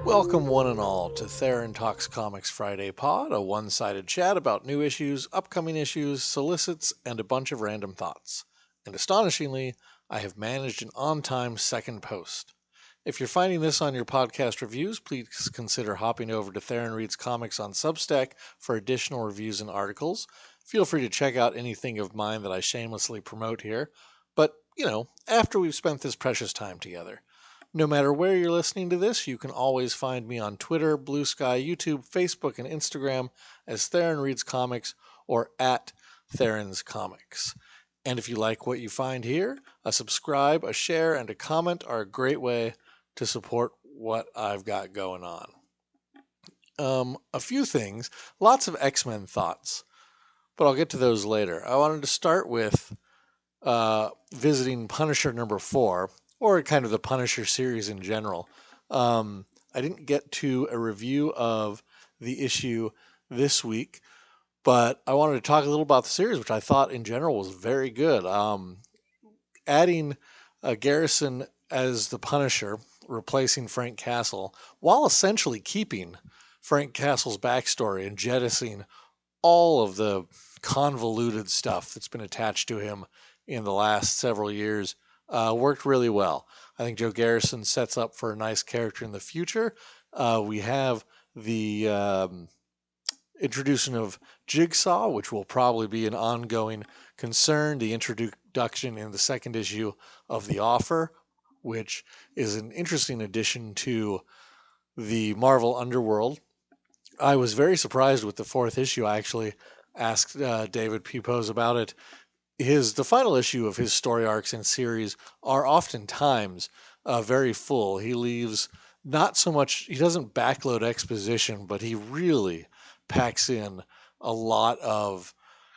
Welcome, one and all, to Theron Talks Comics Friday Pod, a one sided chat about new issues, upcoming issues, solicits, and a bunch of random thoughts. And astonishingly, I have managed an on time second post. If you're finding this on your podcast reviews, please consider hopping over to Theron Reads Comics on Substack for additional reviews and articles. Feel free to check out anything of mine that I shamelessly promote here, but, after we've spent this precious time together. No matter where you're listening to this, you can always find me on Twitter, Bluesky, YouTube, Facebook, and Instagram as Theron Reads Comics or at Theron's Comics. And if you like what you find here, a subscribe, a share, and a comment are a great way to support what I've got going on. A few things, lots of X-Men thoughts, but I'll get to those later. I wanted to start with visiting Punisher number 4, or kind of the Punisher series in general. I didn't get to a review of the issue this week, but I wanted to talk a little about the series, which I thought in general was very good. Adding Garrison as the Punisher, replacing Frank Castle, while essentially keeping Frank Castle's backstory and jettisoning all of the convoluted stuff that's been attached to him in the last several years, worked really well. I think Joe Garrison sets up for a nice character in the future. We have the introduction of Jigsaw, which will probably be an ongoing concern. The introduction in the second issue of The Offer, which is an interesting addition to the Marvel Underworld. I was very surprised with the fourth issue. I actually asked David Pepose about it. The final issue of his story arcs and series are oftentimes very full. He leaves not so much, he doesn't backload exposition, but he really packs in a lot of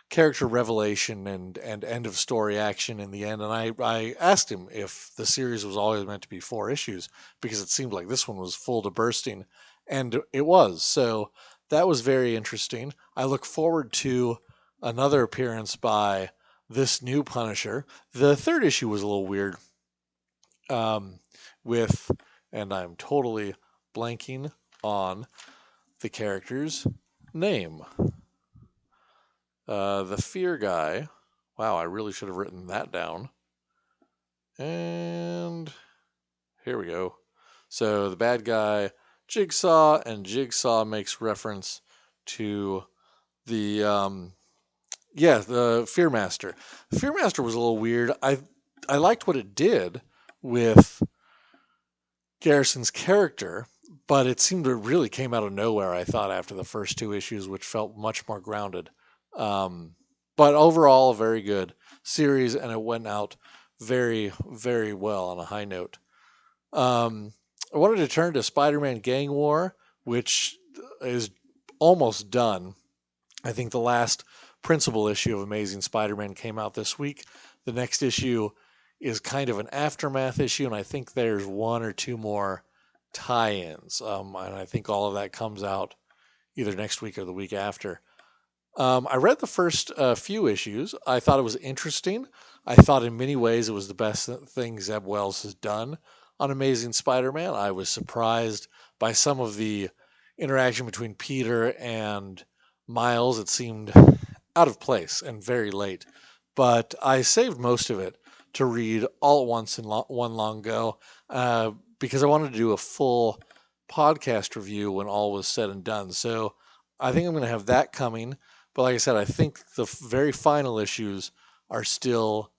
character revelation and end of story action in the end. And I asked him if the series was always meant to be 4 issues, because it seemed like this one was full to bursting, and it was. So that was very interesting. I look forward to another appearance by this new Punisher. The third issue was a little weird with, and I'm totally blanking on the character's name. The Fear guy. Wow, I really should have written that down. And here we go. So the bad guy, Jigsaw, and Jigsaw makes reference to the the Fearmaster. The Fearmaster was a little weird. I liked what it did with Garrison's character, but it seemed to really came out of nowhere, I thought, after the first 2 issues, which felt much more grounded. But overall, a very good series, and it went out very, very well on a high note. I wanted to turn to Spider-Man Gang War, which is almost done. I think the last principal issue of Amazing Spider-Man came out this week. The next issue is kind of an aftermath issue, and I think there's 1 or 2 more tie-ins. And I think all of that comes out either next week or the week after. I read the first few issues. I thought it was interesting. I thought in many ways it was the best thing Zeb Wells has done on Amazing Spider-Man. I was surprised by some of the interaction between Peter and Miles. It seemed out of place and very late, but I saved most of it to read all at once in one long go because I wanted to do a full podcast review when all was said and done. So I think I'm going to have that coming. But like I said, I think the very final issues are still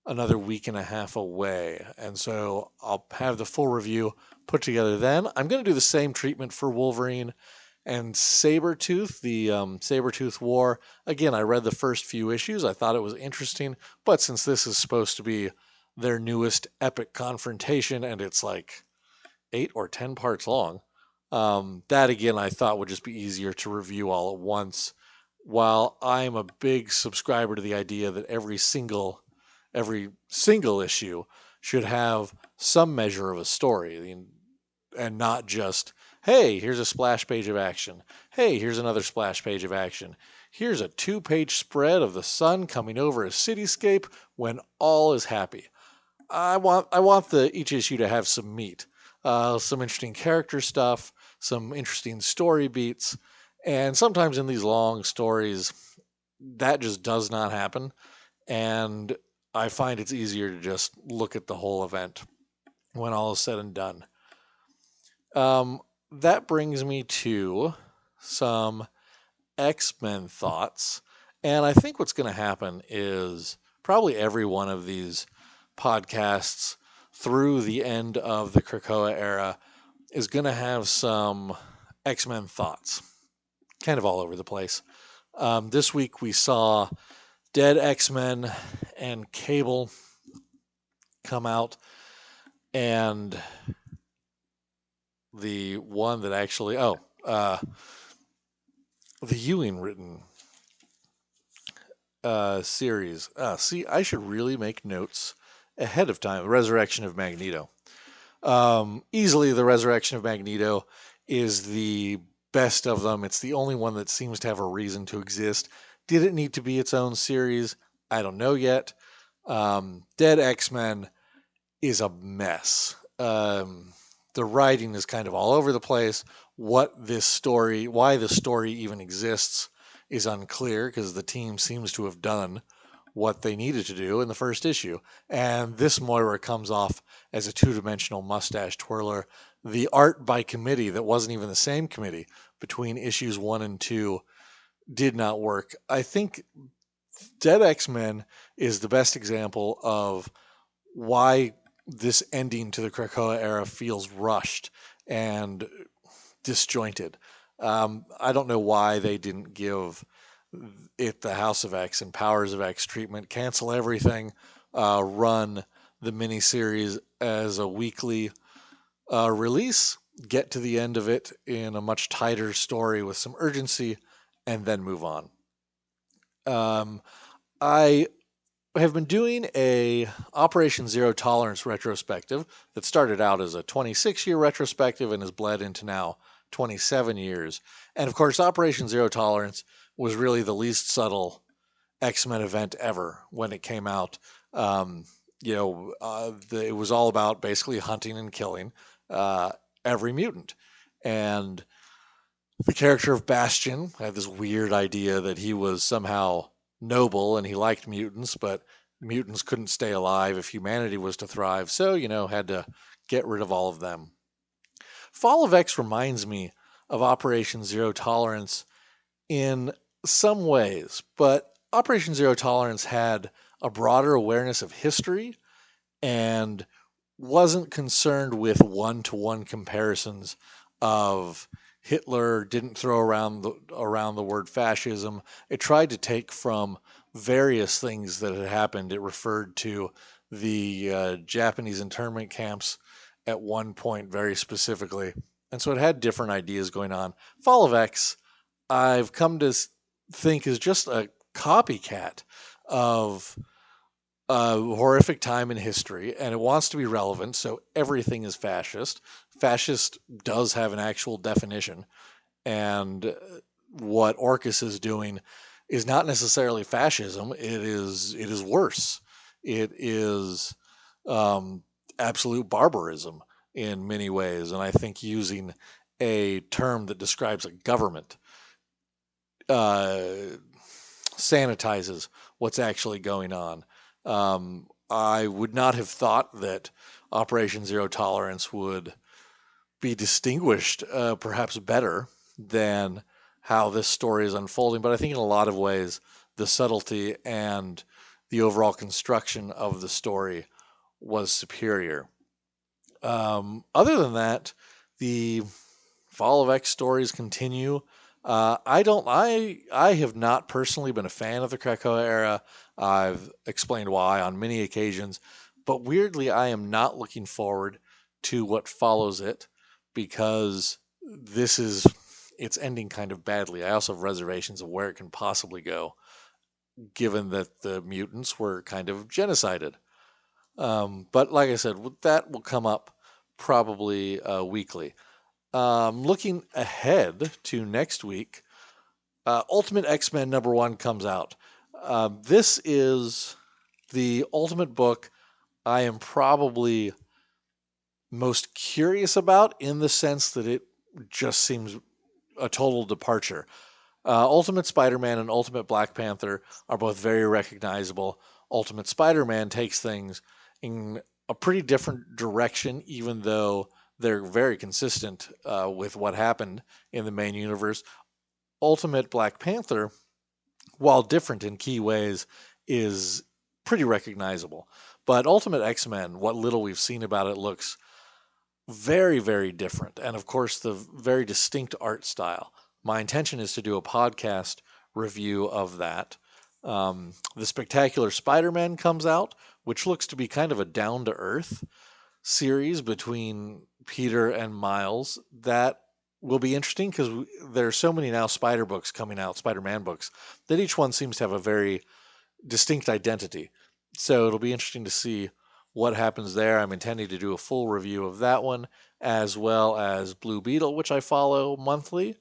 another week and a half away. And so I'll have the full review put together then. I'm going to do the same treatment for Wolverine and Sabretooth, the Sabretooth War. Again, I read the first few issues. I thought it was interesting. But since this is supposed to be their newest epic confrontation, and it's like 8 or 10 parts long, that again I thought would just be easier to review all at once. While I'm a big subscriber to the idea that every single issue should have some measure of a story, and not just, hey, here's a splash page of action. Hey, here's another splash page of action. Here's a 2-page spread of the sun coming over a cityscape when all is happy. I want each issue to have some meat, some interesting character stuff, some interesting story beats. And sometimes in these long stories, that just does not happen. And I find it's easier to just look at the whole event when all is said and done. Um, that brings me to some X-Men thoughts. And I think what's going to happen is probably every one of these podcasts through the end of the Krakoa era is going to have some X-Men thoughts, kind of all over the place. This week we saw Dead X-Men and Cable come out, and the one that actually, the Ewing written series. See, I should really make notes ahead of time. Resurrection of Magneto. Easily, the Resurrection of Magneto is the best of them. It's the only one that seems to have a reason to exist. Did it need to be its own series? I don't know yet. Dead X-Men is a mess. The writing is kind of all over the place. Why this story even exists is unclear because the team seems to have done what they needed to do in the first issue. And this Moira comes off as a two-dimensional mustache twirler. The art by committee that wasn't even the same committee between issues 1 and 2 did not work. I think Dead X-Men is the best example of why this ending to the Krakoa era feels rushed and disjointed. I don't know why they didn't give it the House of X and Powers of X treatment, cancel everything, run the miniseries as a weekly release, get to the end of it in a much tighter story with some urgency, and then move on. I have been doing a Operation Zero Tolerance retrospective that started out as a 26-year retrospective and has bled into now 27 years. And of course, Operation Zero Tolerance was really the least subtle X-Men event ever when it came out. It was all about basically hunting and killing every mutant. And the character of Bastion had this weird idea that he was somehow noble and he liked mutants, but mutants couldn't stay alive if humanity was to thrive, so, had to get rid of all of them. Fall of X reminds me of Operation Zero Tolerance in some ways, but Operation Zero Tolerance had a broader awareness of history and wasn't concerned with one-to-one comparisons of Hitler, didn't throw around the word fascism. It tried to take from various things that had happened. It referred to the Japanese internment camps at one point very specifically. And so it had different ideas going on. Fall of X, I've come to think, is just a copycat of a horrific time in history, and it wants to be relevant, so everything is fascist. Fascist does have an actual definition, and what Orcus is doing is not necessarily fascism. It is worse. It is absolute barbarism in many ways, and I think using a term that describes a government sanitizes what's actually going on. I would not have thought that Operation Zero Tolerance would be distinguished perhaps better than how this story is unfolding, but I think in a lot of ways the subtlety and the overall construction of the story was superior. Other than that, the Fall of X stories continue. I have not personally been a fan of the Krakoa era. I've explained why on many occasions, but weirdly, I am not looking forward to what follows it because it's ending kind of badly. I also have reservations of where it can possibly go, given that the mutants were kind of genocided. But like I said, that will come up probably weekly. Looking ahead to next week, Ultimate X-Men #1 comes out. This is the ultimate book I am probably most curious about, in the sense that it just seems a total departure. Ultimate Spider-Man and Ultimate Black Panther are both very recognizable. Ultimate Spider-Man takes things in a pretty different direction, even though they're very consistent with what happened in the main universe. Ultimate Black Panther, while different in key ways, is pretty recognizable. But Ultimate X-Men, what little we've seen about it, looks very, very different. And of course, the very distinct art style. My intention is to do a podcast review of that. The Spectacular Spider-Man comes out, which looks to be kind of a down to earth series between Peter and Miles that will be interesting because there are so many now Spider books coming out, Spider-Man books, that each one seems to have a very distinct identity. So it'll be interesting to see what happens there. I'm intending to do a full review of that one, as well as Blue Beetle, which I follow monthly,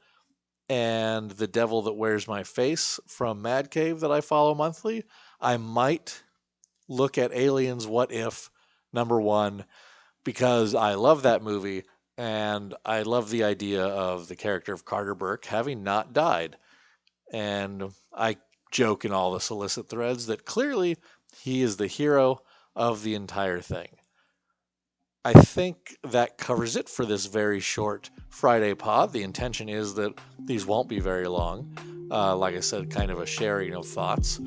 and The Devil That Wears My Face from Mad Cave that I follow monthly. I might look at Aliens What If #1 because I love that movie and I love the idea of the character of Carter Burke having not died. And I joke in all the solicit threads that clearly he is the hero of the entire thing. I think that covers it for this very short Friday pod. The intention is that these won't be very long. Like I said, kind of a sharing of thoughts.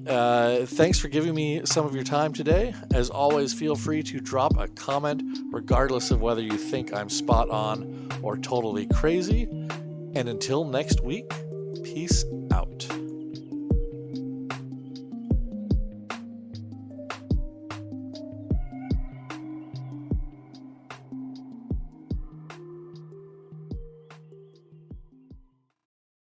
Thanks for giving me some of your time today. As always, feel free to drop a comment, regardless of whether you think I'm spot on or totally crazy. And until next week, peace out.